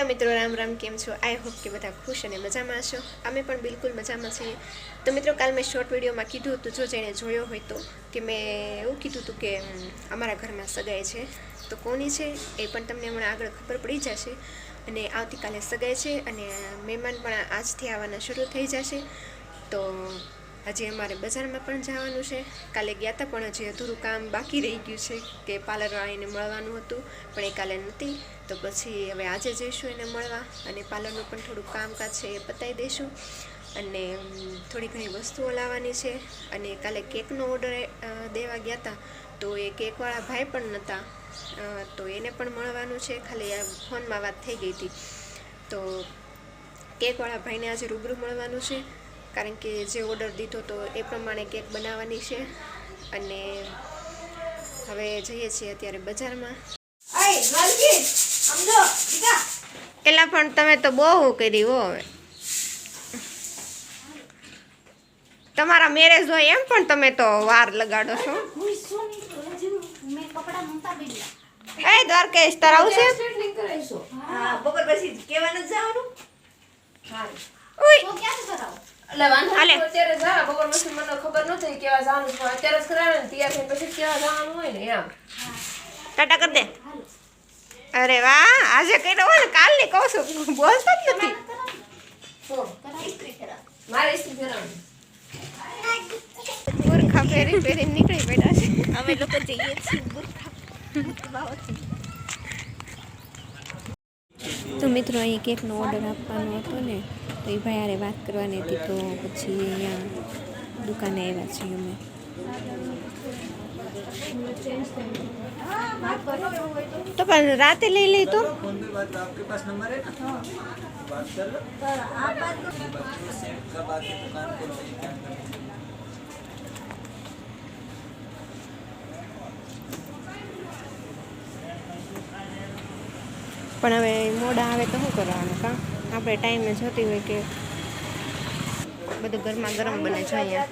Hello મિત્રો, રામ રામ. કેમ છો? આઈ હોપ કે બધા ખુશ અને મજામાં હશો. અમે પણ બિલકુલ મજામાં છીએ. તો મિત્રો, કાલ મેં શોર્ટ વિડીયોમાં કીધું હતું, જો જેણે જોયો હોય તો, કે મેં એવું કીધું હતું કે અમારા ઘરમાં સગાઈ છે. તો કોની છે એ પણ તમને હમણાં આગળ ખબર પડી જશે. અને આવતીકાલે સગાઈ છે અને મહેમાન પણ આજથી આવવાના શરૂ થઈ જશે. તો હજી અમારે બજારમાં પણ જવાનું છે. કાલે ગયા હતા પણ હજી અધૂરું કામ બાકી રહી ગયું છે કે પાર્લરવાળીને મળવાનું હતું, પણ એ કાલે નથી. તો પછી હવે આજે જઈશું એને મળવા અને પાર્લરનું પણ થોડુંક કામકાજ છે એ પતાવી દઈશું. અને થોડી ઘણી વસ્તુઓ લાવવાની છે. અને કાલે કેકનો ઓર્ડર દેવા ગયા હતા, તો એ કેકવાળા ભાઈ પણ નહોતા, તો એને પણ મળવાનું છે. ખાલી ફોનમાં વાત થઈ ગઈ હતી. તો કેકવાળા ભાઈને આજે રૂબરૂ મળવાનું છે, કારણ કે જે ઓર્ડર દીધો તો એ પ્રમાણે કેક બનાવવાની છે. અને હવે જઈએ છીએ અત્યારે બજારમાં. એલા પણ તમે તો બહુ કરી હો. હવે તમારા મેરેજ હોય એમ પણ તમે તો વાર લગાડો છો. એ દ્વારકેશ તાર આવશે? બપોર પછી કેવાનું જવાનું. હાલે અત્યારે જા બપોર પછી મને ખબર નથી કેવા જવાનું છે. અત્યારે જ કરાવે ને તૈયાર થઈને પછી કેવા જવાનું હોય ને એમ. ટાટા કર દે. અરે વાહ, આજે કર્યો હોય ને કાલની કહું છું, બોલતો જ નથી. મારે ઇસ્ત્રી ફેરવવાની. બુરખા પહેરી પહેરીને નીકળી પડ્યા છે. અમે લોકો જઈએ છીએ બુરખા. તો મિત્રો, અહીં કેકનો ઓર્ડર આપવાનો હતો ને, તો એ ભાઈ હારે વાત કરવાની હતી. તો પછી અહીંયા દુકાને આવ્યા છીએ અમે. તો પણ રાતે લઈ લઈ તો પણ હવે મોડા આવે તો શું કરવાનું? કાં આપણે ટાઈમે જોતી હોય કે બધું ગરમા ગરમ બને છે. અહીંયા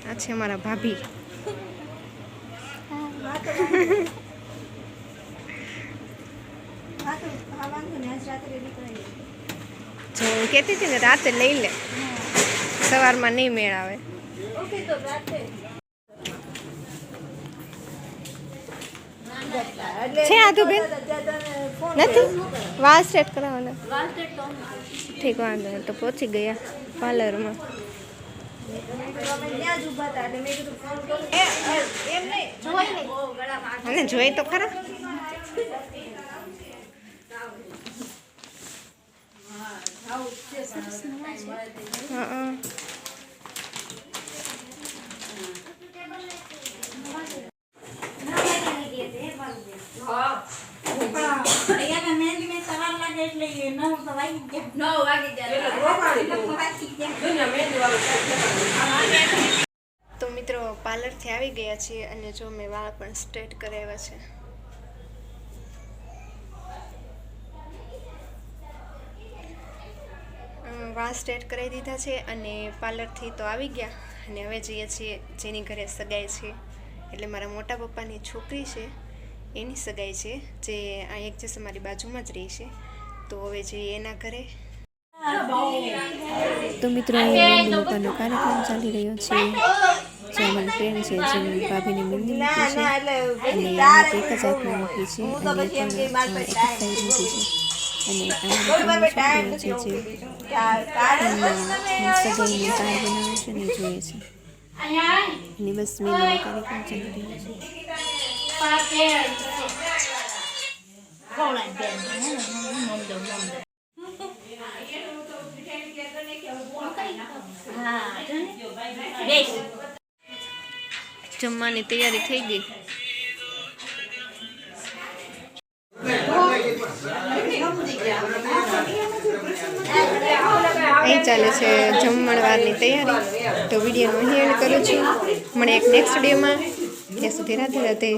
આ છે અમારા ભાભી. જો કહેતી હતી ને રાતે લઈ લે, સવારમાં નહીં મેળ આવે. છે આધુબેન નથી વાળ સ્ટ્રેટ કરાવવાના. ઠીક, વાંધો નહીં. તો પહોંચી ગયા પાર્લરમાં. અને જોઈ તો ખરા. હા, તો મિત્રો, પાર્લરથી આવી ગયા છીએ અને જો મેં વાળ પણ સ્ટ્રેટ કરાવ્યા છે. વાળ સ્ટ્રેટ કરાવી દીધા છે અને પાર્લરથી તો આવી ગયા. અને હવે જઈએ છીએ જેની ઘરે સગાઈ છે, એટલે મારા મોટા પપ્પાની છોકરી છે એની સગાઈ છે, જે આ એક જે અમારી બાજુમાં જ રહી છે. તો હવે જઈએ એના ઘરે. તો મિત્રો, અહીં પપ્પાનો કાર્યક્રમ ચાલી રહ્યો છે. જે અમારી ફ્રેન્ડ છે, જે ભાભીને મહેંદી મૂકી છે અને એક જ હાથમાં મૂકી છે અને એક જ સાઈડ મૂકી છે. અને આના છોકરીઓ છે જે સગાઈનું કાર્ડ બનાવે છે ને જોઈએ છે. અને બસ મહેંદીનો કાર્યક્રમ ચાલી રહ્યો છે. જમવાની તૈયારી થઈ ગઈ. અહીં ચાલે છે જમણવારની તૈયારી. તો વિડીયોનો અહીં એન્ડ કરું છું. મળે એક નેક્સ્ટ વિડીયોમાં. ત્યાં સુધી રાધે રાધે.